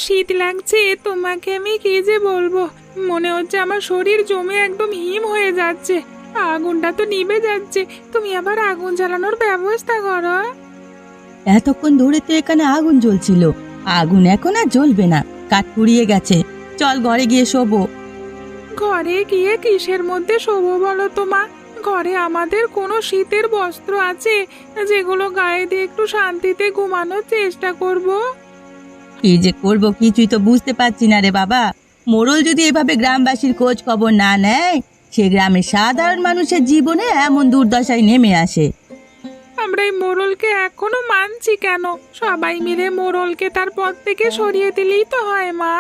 শীত লাগছে, তোমাকে আমি কি যে বলবো। মনে হচ্ছে আমার শরীর জমে একদম হিম হয়ে যাচ্ছে। আগুনটা তো নিভে যাচ্ছে, তুমি আবার আগুন জ্বালানোর ব্যবস্থা করো। এতক্ষণ ধরে তো এখানে আগুন জ্বলছিল, আগুন এখন আর জ্বলবে না, কাঠ পুড়িয়ে গেছে। চল ঘরে গিয়ে শোবো। ঘরে গিয়ে কিসের মধ্যে শোবো বলো তো মা? ঘরে আমাদের কোনো শীতের বস্ত্র আছে যেগুলো গায়ে দিয়ে একটু শান্তিতে ঘুমানোর চেষ্টা করব? কি যে করবো কিছুই তো বুঝতে পারছি না রে বাবা। মোড়ল যদি এভাবে গ্রামবাসীর খোঁজ খবর না নেয়, সে গ্রামের সাধারণ মানুষের জীবনে এমন দুর্দশায় নেমে আসে। আমরা এই মোড়লকে এখনো মানছি কেন? সবাই মিলে মোড়লকে তার পথ থেকে সরিয়ে দিলেই তো হয় মা।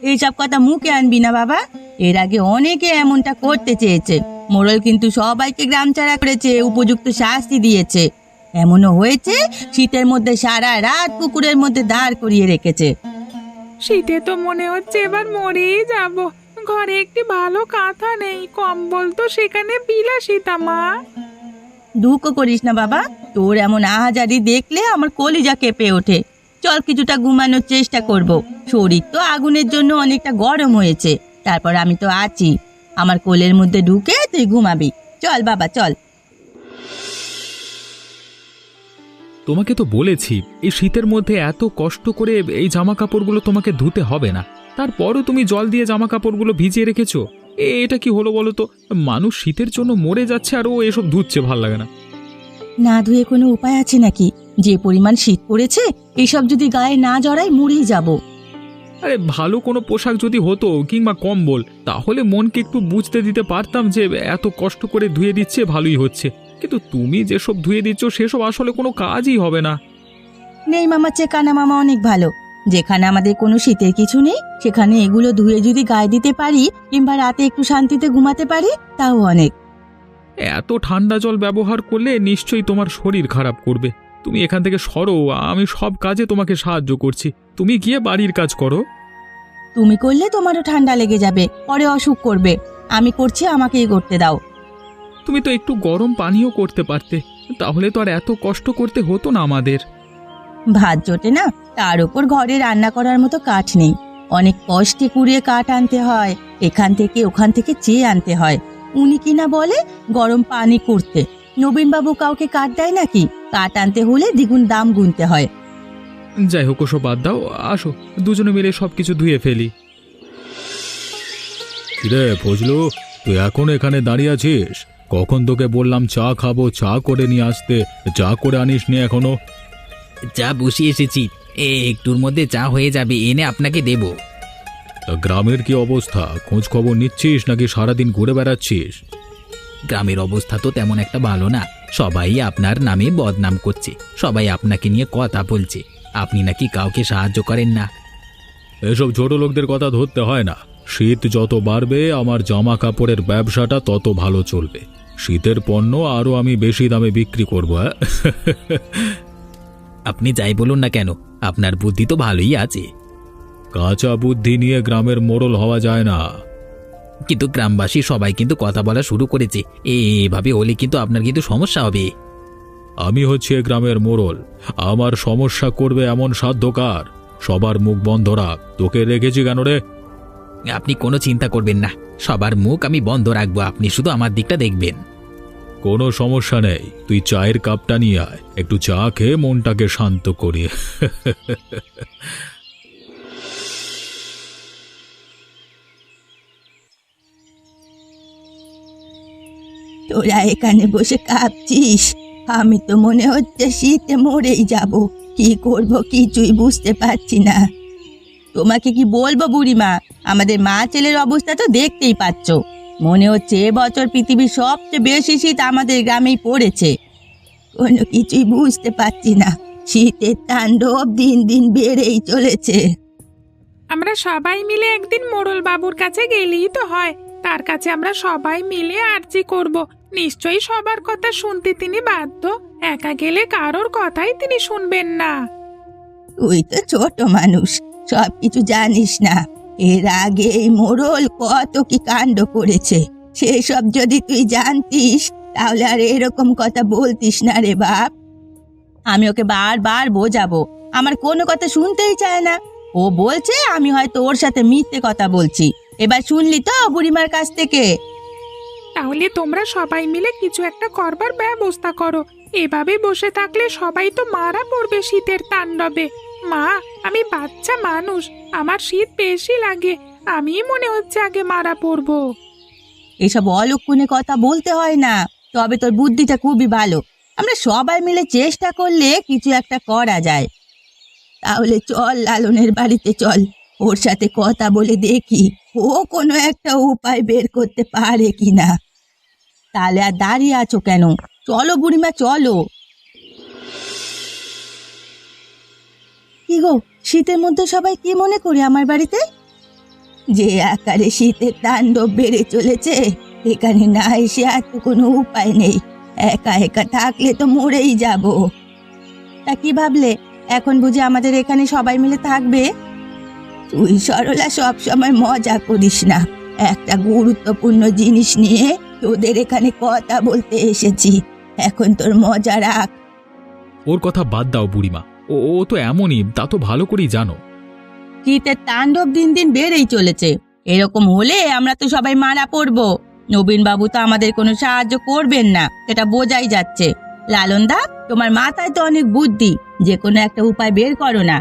এইসব কথা মুখে আনবি না বাবা। এর আগে অনেকে এমনটা করতে চেয়েছে, মোড়ল কিন্তু সবাইকে গ্রাম ছাড়া করেছে, উপযুক্ত শাস্তি দিয়েছে। এমনও হয়েছে শীতের মধ্যে সারা রাত পুকুরের মধ্যে দাঁড় করিয়ে রেখেছে। শীতে তো মনে হচ্ছে এবার মরেই যাব। ঘরে একটি ভালো কাঁথা নেই, কম্বল তো সেখানে বিলাসিতা মা। দুঃখ করিস না বাবা, তোর এমন আহাজারি দেখলে আমার কলিজা কেঁপে ওঠে। চল কিছুটা ঘুমানোর চেষ্টা করব। শরীর তো আগুনের জন্য অনেকটা গরম হয়েছে, তারপর আমি তো আছি। আমার কোলের মধ্যে ঢুকে তুই ঘুমাবি। চল বাবা চল। তোমাকে তো বলেছি এই শীতের মধ্যে এত কষ্ট করে এই জামা কাপড়গুলো তোমাকে ধুতে হবে না, তারপরও তুমি জল দিয়ে জামা কাপড়গুলো ভিজিয়ে রেখেছো। এটা কি হলো বলো তো? মানুষ শীতের জন্য মরে যাচ্ছে আর ও এসব ধুচ্ছে, ভাল লাগে না। না ধুয়ে কোনো উপায় আছে নাকি? যে পরিমাণ শীত পড়েছে, এসব যদি গায়ে না জড়াই মরেই যাব। আরে ভালো কোনো পোশাক যদি হতো কিংবা কম্বল, তাহলে মনকে একটু বুঝতে দিতে পারতাম যে এত কষ্ট করে ধুয়ে দিচ্ছে, ভালোই হচ্ছে। কিন্তু তুমি যেসব ধুয়ে দিচ্ছ সেসব আসলে কোনো কাজই হবে না। নেই মামা, চেকানা মামা অনেক ভালো। যেখানে আমাদের কোনো শীতের কিছু নেই, সেখানে এগুলো ধুয়ে যদি গায়ে দিতে পারি কিংবা রাতে একটু শান্তিতে ঘুমাতে পারি, তাও অনেক। এত ঠান্ডা জল ব্যবহার করলে নিশ্চয়ই তোমার শরীর খারাপ করবে। তুমি এখান থেকে সরো, আমি সব কাজে তোমাকে সাহায্য করছি, তুমি গিয়ে বাড়ির কাজ করো। তুমি করলে তোমারও ঠান্ডা লেগে যাবে, পরে অসুখ করবে। আমি করছি, আমাকেই করতে দাও। তুমি তো একটু গরম পানিও করতে পারতে, তাহলে তো আর এত কষ্ট করতে হতো না আমাদের। ভাত জোটে না, তার উপর ঘরে রান্না করার মতো কাঠ নেই। অনেক কষ্টে কুড়িয়ে কাঠ আনতে হয়, এখান থেকে ওখান থেকে চেয়ে আনতে হয়। উনি কিনা বলে গরম পানি করতে। নবীনবাবু কাউকে কাঠ দেয় নাকি? কাঠ আনতে হলে দ্বিগুণ দাম গুনতে হয়। যাই হোক, ওসব বাদ দাও, আসো দুজনে মিলে সবকিছু ধুয়ে ফেলি। কিরে ফজলু, তুই এখন এখানে দাঁড়িয়ে আছিস? কখন তোকে বললাম চা খাবো, চা করে নিয়ে আসতে, চা করে আনিস নি এখনো? চা বসিয়ে এসেছি, একটুর মধ্যে চা হয়ে যাবে, এনে আপনাকে দেব। তা গ্রামের কি অবস্থা, খোঁজ খবর নিচ্ছিস নাকি সারাদিন ঘুরে বেড়াচ্ছিস? গ্রামের অবস্থা তো তেমন একটা ভালো না, সবাই আপনার নামে বদনাম করছে, সবাই আপনাকে নিয়ে কথা বলছে, আপনি নাকি কাউকে সাহায্য করেন না। এসব ছোট লোকদের কথা ধরতে হয় না। শীত যত বাড়বে আমার জামা কাপড়ের ব্যবসাটা তত ভালো চলবে। শীতের পণ্য আরো আমি বেশি দামে বিক্রি করবো। আপনি যাই বলুন না কেন, আপনার বুদ্ধি তো ভালোই আছে। কাঁচা বুদ্ধি নিয়ে গ্রামের মোড়ল হওয়া যায় না। কিন্তু গ্রামবাসী সবাই কিন্তু কথা বলা শুরু করেছে, এভাবে হলে কিন্তু আপনার কিন্তু সমস্যা হবে। আমি হচ্ছে গ্রামের মোড়ল, আমার সমস্যা করবে এমন সাধ্য কার? সবার মুখ বন্ধ রাখ। তোকে রেখেছি কেন রে? আপনি কোনো চিন্তা করবেন না, সবার মুখ আমি বন্ধ রাখবো, আপনি শুধু আমার দিকটা দেখবেন। কোনো সমস্যা নেই, তুই চায়ের কাপটা নিয়ে আয়, একটু চা খেয়ে মনটাকে শান্ত করি। তোরা এখানে বসে কাঁপছিস, আমি তো মনে হচ্ছে শীতে মরেই যাব। কি করব কিছুই বুঝতে পারছি না। তোমাকে কি বলবো বুড়িমা, আমাদের মা ছেলের অবস্থা তো দেখতেই পাচ্ছ। মনে হচ্ছে এবছর পৃথিবীর সবচেয়ে বেশি শীত আমাদের গ্রামেই পড়েছে। কোনো কিছুই বুঝতে পারছি না, শীতের তাণ্ডব দিন দিন বেড়েই চলেছে। আমরা সবাই মিলে একদিন মোড়ল বাবুর কাছে গেলেই তো হয়। তার কাছে আমরা সবাই মিলে আরজি করব, নিশ্চয়ই সবার কথা শুনতে তিনি বাধ্য। একা গেলে কারোর কথাই তিনি শুনবেন না। তুই তো ছোট মানুষ, সবকিছু জানিস না। এর আগে এই মোড়ল কত কি কাণ্ড করেছে, সেসব যদি তুই জানতিস তাহলে আর এরকম কথা বলতিস না রে বাপ। আমি ওকে বারবার বোঝাবো, আমার কোনো কথা শুনতেই চায় না। ও বলছে আমি হয়তো ওর সাথে মিথ্যে কথা বলছি। এবার শুনলি তো বুড়িমার কাছ থেকে? তাহলে তোমরা সবাই মিলে কিছু একটা করবার ব্যবস্থা করো। এভাবে বসে থাকলে সবাই তো মারা পড়বে শীতের তাণ্ডবে। মা, আমি বাচ্চা মানুষ, আমার শীত বেশি লাগে, আমি মনে হচ্ছে আগে মারা পড়বো। এসব অলক্ষণে কথা বলতে হয় না। তবে তোর বুদ্ধিটা খুবই ভালো। আমরা সবাই মিলে চেষ্টা করলে কিছু একটা করা যায়। তাহলে চল লালনের বাড়িতে চল, ওর সাথে কথা বলে দেখি ও কোনো একটা উপায় বের করতে পারে কিনা। তাহলে আর দাঁড়িয়ে আছো কেন? চলো বুড়িমা, চলো। কি গো, শীতের মধ্যে সবাই কি মনে করে আমার বাড়িতে? যে আকারে শীতের তাণ্ডব বেড়ে চলেছে, এখানে না এসে আর তো কোনো উপায় নেই। একা একা থাকলে তো মরেই যাব। তা কি ভাবলে, এখন বুঝি আমাদের এখানে সবাই মিলে থাকবে? তুই সরলা সব সময় মজা করিস না। একটা গুরুত্বপূর্ণ জিনিস নিয়ে তোদের এখানে কথা বলতে এসেছি, এখন তোর মজা রাখ। ওর কথা বাদ দাও বুড়িমা, ও ও তো এমনই, তা তো ভালো করেই জানো। শীতের তাণ্ডব দিন দিন বেড়েই চলেছে। এরকম হলে আমরা তো সবাই মারা পড়বো। নবীন বাবু তো আমাদের কোনো সাহায্য করবেন না, সেটা বোঝাই যাচ্ছে। লালন দা, তোমার মাথায় তো অনেক বুদ্ধি, যে কোনো একটা উপায় বের করো না।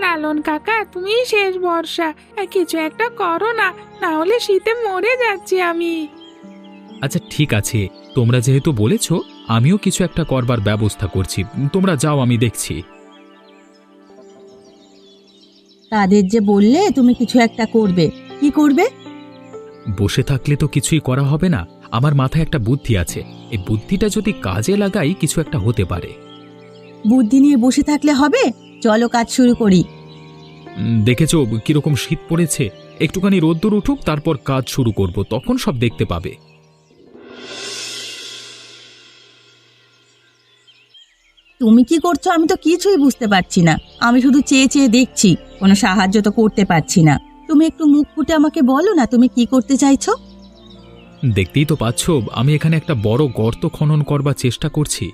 লালন কাকা, তুমি শেষ ভরসা, কিছু একটা করো না, না হলে শীতে মরে যাচ্ছি আমি। আচ্ছা ঠিক আছে, তোমরা যেহেতু বলেছো, আমিও কিছু একটা করবার ব্যবস্থা করছি। তোমরা যাও, আমি দেখছি। তাদের যে বললে তুমি কিছু একটা করবে, কি করবে? বসে থাকলে তো কিছুই করা হবে না। আমার মাথায় একটা বুদ্ধি আছে, এই বুদ্ধিটা যদি কাজে লাগাই কিছু একটা হতে পারে। বুদ্ধি নিয়ে বসে থাকলে হবে? চলো কাজ শুরু করি। দেখেছো কিরকম শীত পড়েছে, একটুখানি রোদ্দুর উঠুক, তারপর কাজ শুরু করব, তখন সব দেখতে পাবে। তুমি কি করছো আমি তো কিছুই বুঝতে পারছি না। আমি শুধু চেয়ে চেয়ে দেখছি, কোনো সাহায্য তো করতে পারছি না। তুমি একটু মুখ ফুটে আমাকে বলো না, তুমি কি করতে চাইছো? দেখতেই তো পাচ্ছ, আমি এখানে একটা বড় গর্ত খনন করবার চেষ্টা করছি।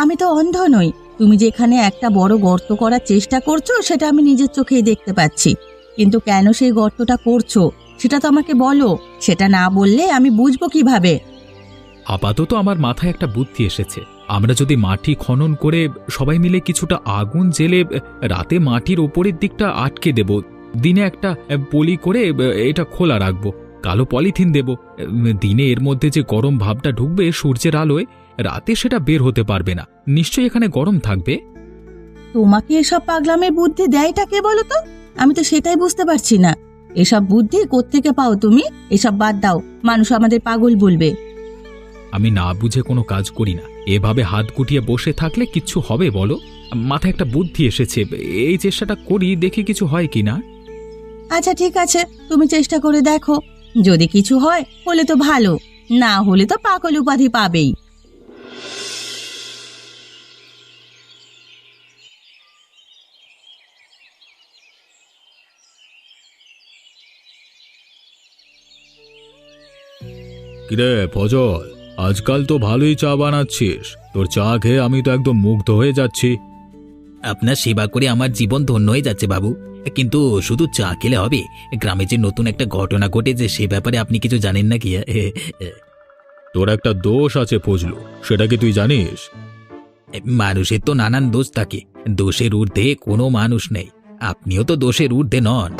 আমি তো অন্ধ নই। তুমি যেখানে একটা বড় গর্ত করার চেষ্টা করছো সেটা আমি নিজের চোখেই দেখতে পাচ্ছি, কিন্তু কেন সেই গর্তটা করছো সেটা তো আমাকে বলো। সেটা না বললে আমি বুঝবো কিভাবে? আপাতত আমার মাথায় একটা বুদ্ধি এসেছে। আমরা যদি মাটি খনন করে সবাই মিলে কিছুটা আগুন জেলে রাতে মাটির ওপরের দিকটা আটকে দেব, দিনে একটা পলি করে এটা খোলা রাখবো, কালো পলিথিন দেব। দিনে এর মধ্যে যে গরম ভাবটা ঢুকবে সূর্যের আলোয়, রাতে সেটা বের হতে পারবে না, নিশ্চয়ই এখানে গরম থাকবে। তোমাকে এসব পাগলামের বুদ্ধি দেয়টা কে বলো তো? আমি তো সেটাই বুঝতে পারছি না। এসব বুদ্ধি কোত্থেকে পাও তুমি? এসব বাদ দাও, মানুষ আমাদের পাগল বলবে। আমি না বুঝে কোনো কাজ করি না। এভাবে হাত গুটিয়ে বসে থাকলে কিচ্ছু হবে বলো? মাথায় একটা বুদ্ধি এসেছে, এই চেষ্টাটা করি, দেখি কিছু হয় কিনা। আচ্ছা ঠিক আছে, তুমি চেষ্টা করে দেখো। যদি কিছু হয় হলে তো ভালো, না হলে তো পাগল উপাধি পাবেই। কিরে ফজল, আজকাল তো ভালোই চা বানাচ্ছিস। তোর চা খেয়ে আমি তো একদম মুগ্ধ হয়ে যাচ্ছি। আপনার সেবা করে আমার জীবন ধন্য হয়ে যাচ্ছে বাবু। কিন্তু শুধু চা খেলে হবে? গ্রামে যে নতুন একটা ঘটনা ঘটেছে সে ব্যাপারে আপনি কিছু জানেন নাকি? তোর একটা দোষ আছে ফজলু, সেটা কি তুই জানিস? মানুষের তো নানান দোষ থাকে, দোষের ঊর্ধ্বে কোনো মানুষ নেই। আপনিও তো দোষের ঊর্ধ্বে নন।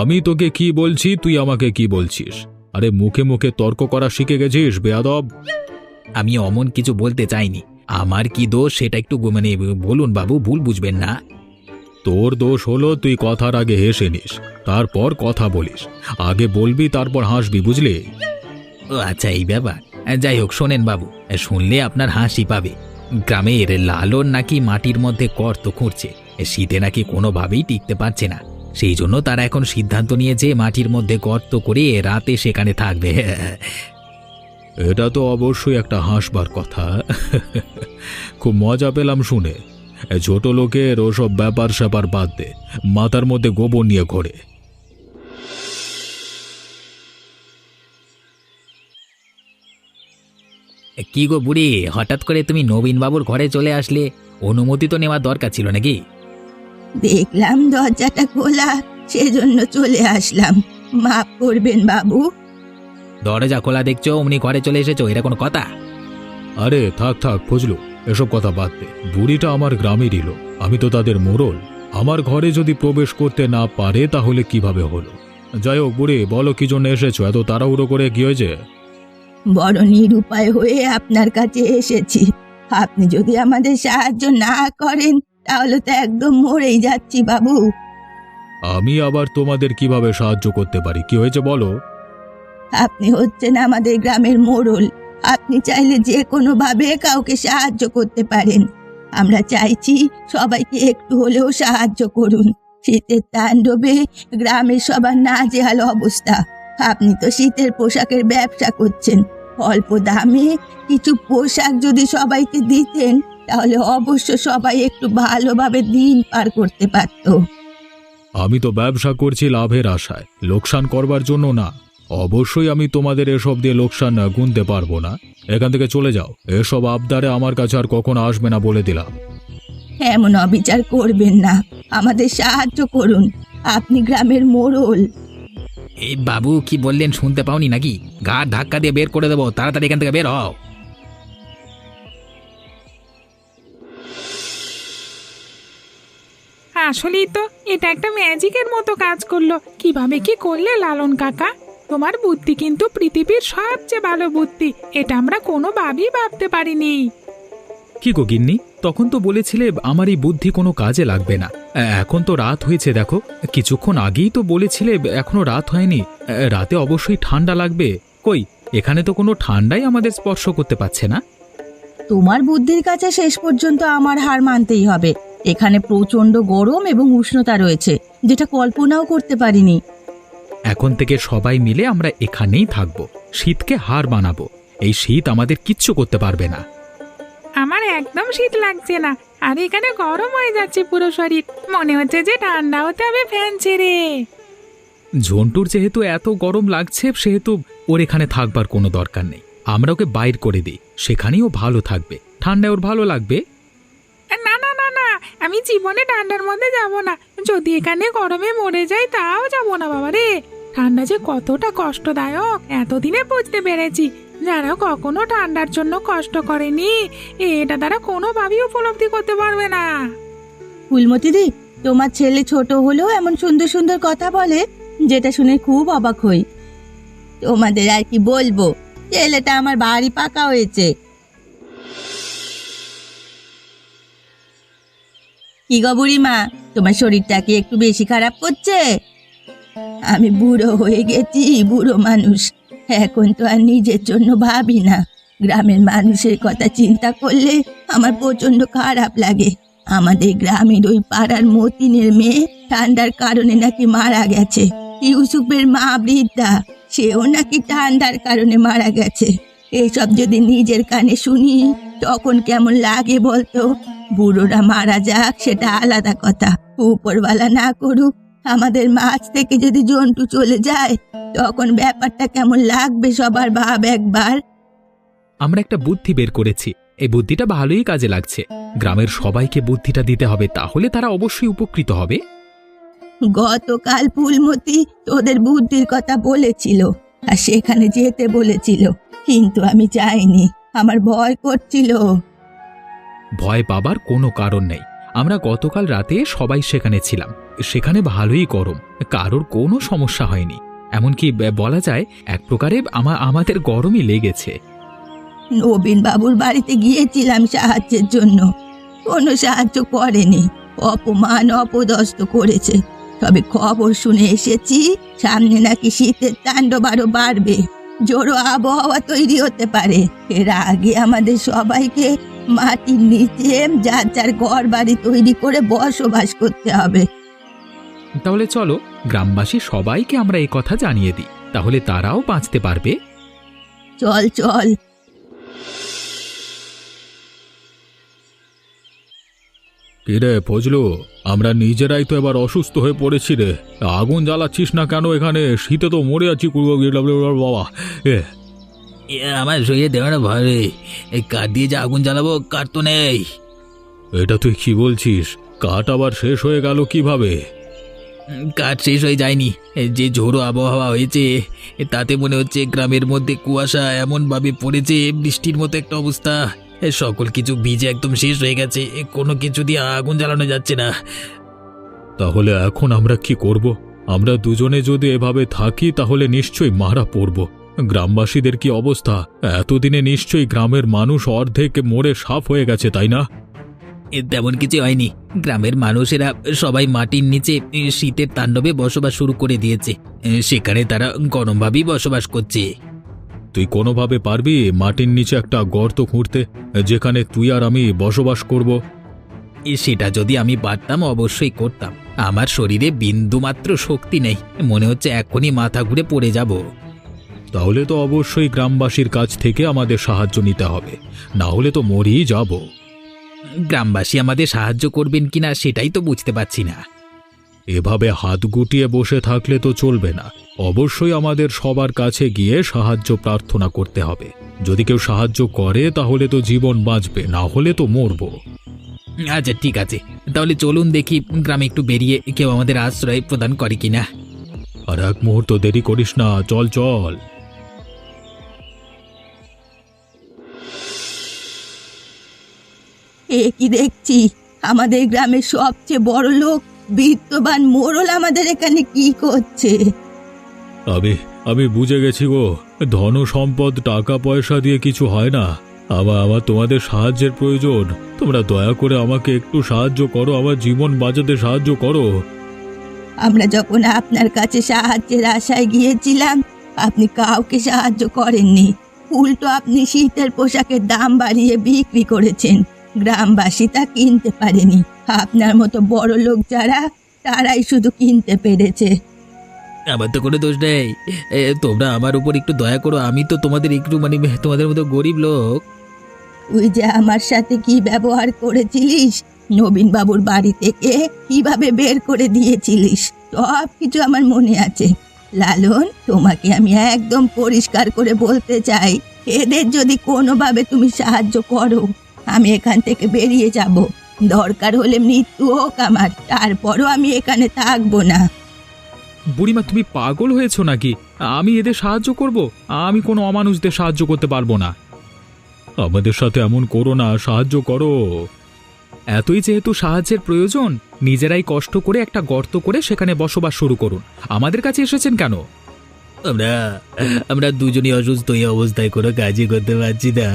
আমি তোকে কি বলছি, তুই আমাকে কি বলছিস? আরে মুখে মুখে তর্ক করা শিখে গেছিস বেয়াদব। আমি অমন কিছু বলতে চাইনি। আমার কি দোষ সেটা একটু বলুন বাবু, ভুল বুঝবেন না। তোর দোষ হলো তুই কথার আগে হেসে নিস, তারপর কথা বলিস। আগে বলবি তারপর হাসবি, বুঝলি? ও আচ্ছা, এই ব্যাপার। যাই হোক, শোনেন বাবু, শুনলে আপনার হাসি পাবে। গ্রামের লালন নাকি মাটির মধ্যে গর্ত খুঁড়ছে, শীতে নাকি কোনোভাবেই টিকতে পারছে না। সেই জন্য তারা এখন সিদ্ধান্ত নিয়েছে মাটির মধ্যে গর্ত করে রাতে সেখানে থাকবে। এটা তো অবশ্যই একটা হাসবার কথা। খুব মজা পেলাম শুনে। ছোট লোকের ওসব ব্যাপার স্যাপার বাদ দে, মাথার মধ্যে গোবর নিয়ে ঘোরে। কি গো বুড়ি, হঠাৎ করে তুমি নবীন বাবুর ঘরে চলে আসলে? অনুমতি তো নেওয়ার দরকার ছিল নাকি? দেখলাম দরজাটা খোলা, সেজন্য চলে আসলাম। মাফ করবেন বাবু। দরজা খোলা দেখছো অমনি ঘরে চলে এসেছো, এটা কোনো কথা? আরে থাক থাক ফজলু, এসব কথা বাদ দে। বুড়িটা আমার গ্রামেরই লোক, আমি তো তাদের মোড়ল। আমার ঘরে যদি প্রবেশ করতে না পারে তাহলে কিভাবে হলো? যাই হোক বুড়ি, বলো কি জন্য এসেছো? এত তাড়াহুড়ো করে কি হয়েছে? বড় নিরুপায় হয়ে আপনার কাছে এসেছি। আপনি যদি আমাদের সাহায্য না করেন তাহলে তো একদম মরেই যাচ্ছি বাবু। আমি আবার তোমাদের কিভাবে সাহায্য করতে পারি? কি হয়েছে বলো। আপনি হচ্ছেন আমাদের গ্রামের মোড়ল। আপনি চাইলে যে কোনো ভাবে কাউকে সাহায্য করতে পারেন। আমরা চাইছি সবাইকে একটু হলেও সাহায্য করুন। শীতের তাণ্ডবে গ্রামের সবার নাজেহাল অবস্থা। আপনি তো শীতের পোশাকের ব্যবসা করছেন, অল্প দামে কিছু পোশাক যদি সবাইকে দিতেন তাহলে অবশ্য সবাই একটু ভালোভাবে দিন পার করতে পারত। আমি তো ব্যবসা করছি লাভের আশায়, লোকসান করবার জন্য না। অবশ্যই আমি তোমাদের এসব দিয়ে লোকসান গুনতে পারবো না। এখান থেকে চলে যাও। এসব আবদারে আমার কাছে আর কখনো আসবে না বলে দিলাম। এমন অবিচার করবেন না, আমাদের সাহায্য করুন। আপনি গ্রামের মোড়ল। এই বাবু কি বললেন শুনতে পাওনি নাকি? ঘাট ধাক্কা দিয়ে বের করে দেবো, তাড়াতাড়ি এখান থেকে বের হও। আসলেই তো এটা একটা ম্যাজিকের মতো কাজ করলো। কিভাবে কি করলে লালন কাকা? তোমার বুদ্ধি কিন্তু পৃথিবীর সবচেয়ে ভালো বুদ্ধি। এটা আমরা কোনোভাবেই ভাবতে পারিনি। কি গো গিন্নি, তখন তো বলেছিলে আমার এই বুদ্ধি কোনো কাজে লাগবে না। এখন তো রাত হয়েছে দেখো। কিছুক্ষণ আগেই তো বলেছিলে এখনো রাত হয়নি। রাতে অবশ্যই ঠান্ডা লাগবে। কই, এখানে তো কোনো ঠান্ডাই আমাদের স্পর্শ করতে পারছে না। তোমার বুদ্ধির কাছে শেষ পর্যন্ত আমার হার মানতেই হবে। এখানে প্রচন্ড গরম এবং উষ্ণতা রয়েছে, যেটা কল্পনাও করতে পারিনি। এখন থেকে সবাই মিলে আমরা এখানেই থাকবো, শীতকে হার বানাবো। এই শীত আমাদের কিচ্ছু করতে পারবে না। আমার একদম শীত লাগছে না, আর এখানে গরম হয়ে যাচ্ছে পুরো শরীর। মনে হচ্ছে যে ঠান্ডা হতে হবে ফ্যান ছেড়ে। ঝন্টুর যেহেতু এত গরম লাগছে, সেহেতু ওর এখানে থাকবার কোনো দরকার নেই। আমরা ওকে বাইর করে দিই, সেখানেই ও ভালো থাকবে, ঠান্ডায় ওর ভালো লাগবে। না না না না, আমি জীবনে ঠান্ডার মধ্যে যাব না। যদি এখানে গরমে মরে যাই তাও যাব না বাবা রে। ঠান্ডা যে কতটা কষ্টদায়ক এতদিনে বুঝতে পেরেছি। যারা কখনো ঠান্ডার জন্য কষ্ট করেনি এটা তারা কোনোভাবেই উপলব্ধি করতে পারবে না। ফুলমতি দি, তোমার ছেলে ছোট হলেও এমন সুন্দর সুন্দর কথা বলে, যেটা শুনে খুব অবাক হই। তোমাদের আর কি বলবো, ছেলেটা আমার বাড়ি পাকা হয়েছে। কি গো বুড়িমা, তোমার শরীরটা কি একটু বেশি খারাপ করছে? আমি বুড়ো হয়ে গেছি, বুড়ো মানুষ। এখন তো আর নিজের জন্য ভাবি না, গ্রামের মানুষের কথা চিন্তা করলে আমার প্রচন্ড খারাপ লাগে। আমাদের গ্রামের ওই পাড়ার মতিনের মেয়ে ঠান্ডার কারণে নাকি মারা গেছে। ইউসুফের মা বৃদ্ধা, সেও নাকি ঠান্ডার কারণে মারা গেছে। এসব যদি নিজের কানে শুনি তখন কেমন লাগে বলতো? বুড়োরা মারা যাক সেটা আলাদা কথা, উপরওয়ালা না করুক। আমাদের মাছ থেকে যদি জন্টু চলে যায় তখন ব্যাপারটা কেমন লাগবে সবার ভাব একবার। আমরা একটা বুদ্ধি বের করেছি, এই বুদ্ধিটা ভালোই কাজে লাগছে। গ্রামের সবাইকে বুদ্ধিটা দিতে হবে, তাহলে তারা অবশ্যই উপকৃত হবে। গতকাল ফুলমতি তোদের বুদ্ধির কথা বলেছিল আর সেখানে যেতে বলেছিল, কিন্তু আমি যাইনি, আমার ভয় করছিল। ভয় পাবার কোনো কারণ নেই। আমরা গতকাল রাতে সবাই সেখানে ছিলাম, সেখানে ভালোই গরম, কারোর কোনো সমস্যা হয়নি। এমনকি বলা যায় এক প্রকারে আমাদের গরমই লেগেছে। নবীন বাবুর বাড়িতে গিয়েছিলাম সাহায্যের জন্য, কোনো সাহায্য করেনি, অপমান অপদস্থ করেছে। তবে খবর শুনে এসেছি সামনে নাকি শীতের তাণ্ডব আরো বাড়বে, জোরো আবহাওয়া তৈরি হতে পারে। এর আগে আমাদের সবাইকে মাটির নিচে যার যার ঘর বাড়ি তৈরি করে বসবাস করতে হবে। তাহলে চলো গ্রামবাসী সবাইকে আমরা এই কথা জানিয়ে দিই, তাহলে তারাও বাঁচতে পারবে। চল চল। কিরে ফজলু, আমরা নিজেরাই তো এবার অসুস্থ হয়ে পড়েছি রে। আগুন জ্বালাচ্ছিস না কেন এখানে? শীতে তো মরে আছি বাবা। আমার শরীরে দেওয়াটা ভয় রে। এই কাঠ দিয়ে যে আগুন জ্বালাবো, কাঠ তো নেই। এটা তুই কি বলছিস? কাঠ আবার শেষ হয়ে গেল কিভাবে? কাজ শেষ হয়ে যায়নি। যে ঝোড়ো আবহাওয়া হয়েছে তাতে মনে হচ্ছে গ্রামের মধ্যে কুয়াশা এমনভাবে পড়েছে, বৃষ্টির মতো একটা অবস্থা। সকল কিছু ভিজে একদম শেষ হয়ে গেছে, কোনো কিছু দিয়ে আগুন জ্বালানো যাচ্ছে না। তাহলে এখন আমরা কি করব? আমরা দুজনে যদি এভাবে থাকি তাহলে নিশ্চয়ই মারা পড়ব। গ্রামবাসীদের কি অবস্থা? এতদিনে নিশ্চয়ই গ্রামের মানুষ অর্ধেক মরে সাফ হয়ে গেছে, তাই না? তেমন কিছু হয়নি। গ্রামের মানুষেরা সবাই মাটির নিচে শীতের তাণ্ডবে বসবাস শুরু করে দিয়েছে। সেখানে তারা গরমভাবেই বসবাস করছে। তুই কোনোভাবে পারবি মাটির নিচে একটা গর্ত খুঁড়তে, যেখানে তুই আর আমি বসবাস করব? সেটা যদি আমি পারতাম অবশ্যই করতাম। আমার শরীরে বিন্দুমাত্র শক্তি নেই, মনে হচ্ছে এখনই মাথা ঘুরে পড়ে যাব। তাহলে তো অবশ্যই গ্রামবাসীর কাছ থেকে আমাদের সাহায্য নিতে হবে, না হলে তো মরেই যাব। গ্রামবাসী আমাদের সাহায্য করবেন কিনা সেটাই তো বুঝতে পারছি না। এভাবে হাত গুটিয়ে বসে থাকলে তো চলবে না। অবশ্যই আমাদের সবার কাছে গিয়ে সাহায্য প্রার্থনা করতে হবে। যদি কেউ সাহায্য করে তাহলে তো জীবন বাঁচবে, না হলে তো মরব। আচ্ছা ঠিক আছে, তাহলে চলুন দেখি গ্রামে একটু বেরিয়ে কেউ আমাদের আশ্রয় প্রদান করে কিনা। আর এক মুহূর্ত দেরি করিস না, চল চল। এ কি দেখছি, আমাদের গ্রামের সবচেয়ে বড় লোক বিত্তবান মোড়ল আমাদের এখানে কি করছে? আমি বুঝে গেছি গো, ধন সম্পদ টাকা পয়সা দিয়ে কিছু হয় না। আমার তোমাদের সাহায্যের প্রয়োজন। তোমরা দয়া করে আমাকে একটু সাহায্য করো, আমার জীবন বাঁচাতে সাহায্য করো। আমরা যখন আপনার কাছে সাহায্যের আশায় গিয়েছিলাম, আপনি কাউকে সাহায্য করেননি। উল্টো আপনি শীতের পোশাকের দাম বাড়িয়ে বিক্রি করেছেন। গ্রামবাসী তা কিনতে পারেনি। আপনার মতো বড় লোক যারা, তারাই শুধু কিনতে পেরেছে। আমার তো কোনো দোষ নেই। তোমরা আমার উপর একটু দয়া করো, আমি তো তোমাদের একটু তোমাদের মতো গরিব লোক। তুই যে আমার সাথে কি ব্যবহার করেছিলিস, নবীন বাবুর বাড়ি থেকে কিভাবে বের করে দিয়েছিলিস, সব কিছু আমার মনে আছে। লালন, তোমাকে আমি একদম পরিষ্কার করে বলতে চাই, এদের যদি কোনোভাবে তুমি সাহায্য করো, আমি এখান থেকে বেরিয়ে যাব। দরকার হলে মৃত্যু হোক আমার, তারপরও আমি এখানে থাকবো না। বুড়িমা, তুমি পাগল হয়েছো নাকি? আমি এদের সাহায্য করব? আমি কোনো অমানুষদের সাহায্য করতে পারবো না। আমাদের সাথে এমন করো না, সাহায্য করো। এতই যেহেতু সাহায্যের প্রয়োজন, নিজেরাই কষ্ট করে একটা গর্ত করে সেখানে বসবাস শুরু করুন। আমাদের কাছে এসেছেন কেন? আমরা দুজনই অসুস্থ, এই অবস্থায় কোনো কাজই করতে পারছি না।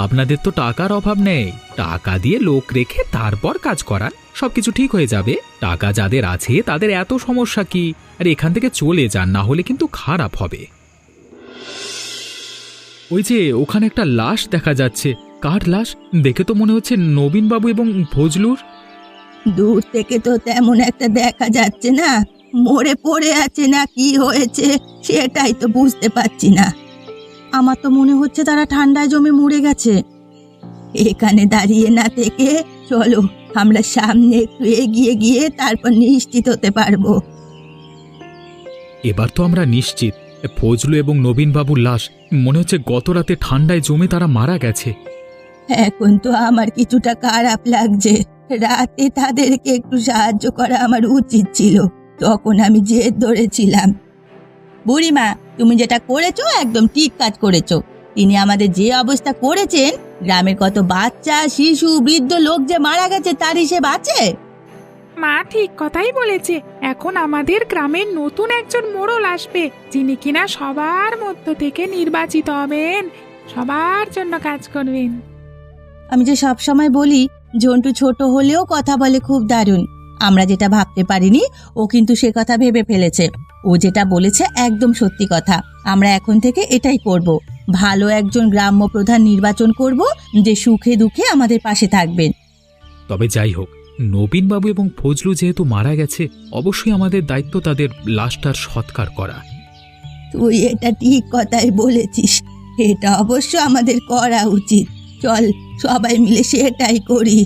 আপনাদের তো টাকার অভাব নেই, টাকা দিয়ে লোক রেখে তারপর কাজ করান, সবকিছু ঠিক হয়ে যাবে। টাকা যাদের আছে তাদের এত সমস্যা কি? আর এখান থেকে চলে যান, না হলে কিন্তু খারাপ হবে। ওই যে ওখানে একটা লাশ দেখা যাচ্ছে। কার লাশ? দেখে তো মনে হচ্ছে নবীনবাবু এবং ফজলুর। দূর থেকে তো তেমন একটা দেখা যাচ্ছে না, মরে পড়ে আছে না কি হয়েছে সেটাই তো বুঝতে পারছি না। আমার তো মনে হচ্ছে তারা ঠান্ডায় জমে মরে গেছে। এখানে দাঁড়িয়ে না থেকে চলো আমরা সামনে একটু এগিয়ে গিয়ে তারপর নিশ্চিত হতে পারবো। এবার তো আমরা নিশ্চিত ফজলু এবং নবীনবাবুর লাশ, মনে হচ্ছে গত রাতে ঠান্ডায় জমে তারা মারা গেছে। এখন তো আমার কিছুটা খারাপ লাগছে। রাতে তাদেরকে একটু সাহায্য করা আমার উচিত ছিল, তখন আমি জেদ ধরেছিলাম। বুড়িমা, তুমি যেটা করেছো একদম ঠিক কাজ করেছো। তিনি আমাদের যে অবস্থা করেছেন, গ্রামের কত বাচ্চা, শিশু, বৃদ্ধ লোক যে মারা গেছে তার হিসেব আছে। মা ঠিক কথাই বলেছে। এখন আমাদের গ্রামের নতুন একজন মোড়ল আসবে, যিনি কিনা সবার মধ্য থেকে নির্বাচিত হবেন, সবার জন্য কাজ করবেন। আমি যে সব সময় বলি, ঝন্টু ছোট হলেও কথা বলে খুব দারুণ। আমরা যেটা ভাবতে পারিনি, ও কিন্তু সে কথা ভেবে ফেলেছে। ও যেটা বলেছে একদম সত্যি কথা। আমরা এখন থেকে এটাই করব, ভালো একজন গ্রাম্য প্রধান নির্বাচন করব, যে সুখে দুঃখে আমাদের পাশে থাকবেন। তবে যাই হোক, নবীনবাবু এবং ফজলু যেহেতু মারা গেছে, অবশ্যই আমাদের দায়িত্ব তাদের লাশটার সৎকার করা। তুই এটা ঠিক কথাই বলেছিস, এটা অবশ্য আমাদের করা উচিত। চল সবাই মিলে সেটাই করি।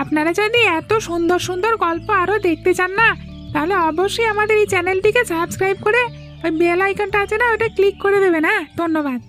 আপনারা যদি এত সুন্দর সুন্দর গল্প আরো দেখতে চান না, তাহলে অবশ্যই আমাদের এই চ্যানেলটিকে সাবস্ক্রাইব করে ওই বেল আইকনটা আছে না, ওটা ক্লিক করে দেবেন। হ্যাঁ, ধন্যবাদ।